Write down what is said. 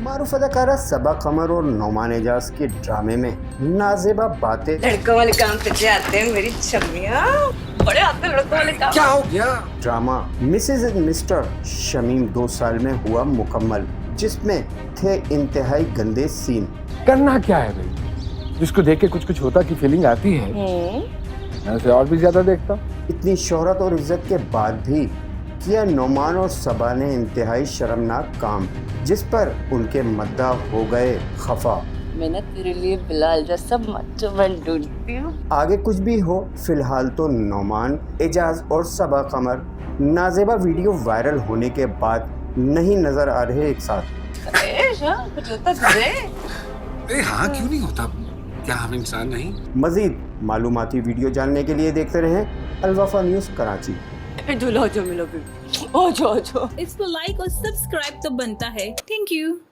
मारूफ अदाकारा सबा कमर और नौमान एजाज के ड्रामे में नाजेबा बातें। लड़कों वाले काम तुझे आते हैं मेरी छमिया, बड़े आते हैं लड़कों वाले काम। क्या हो गया? Drama Mrs and Mr Shamim 2 साल में हुआ मुकम्मल, जिसमें थे इंतहाई गंदे सीन। करना क्या है भाई? जिसको देख के कुछ कुछ होता की फीलिंग आती है, मैं उसे और भी ज्यादा देखता। इतनी शोहरत और इज्जत के बाद भी किया नौमान और सबा ने इंतहाई शर्मनाक काम, जिस पर उनके मद्दा हो गए खफा। मैं ना तेरे लिए बिलाल जैसा मच्चो बन ढूंढती हूँ। आगे कुछ भी हो, फिलहाल तो नौमान एजाज और सबा कमर नाजेबा वीडियो वायरल होने के बाद नहीं नजर आ रहे एक साथ। कुछ होता तुझे? अरे हाँ, क्यों नहीं होता? क्या हम इंसान नहीं? मजीद मालूमाती वीडियो जानने के लिए देखते रहें अलवफा न्यूज़ कराची। दूल्हा जो मिलो भी। ओ जो इसको लाइक और सब्सक्राइब तो बनता है। Thank you.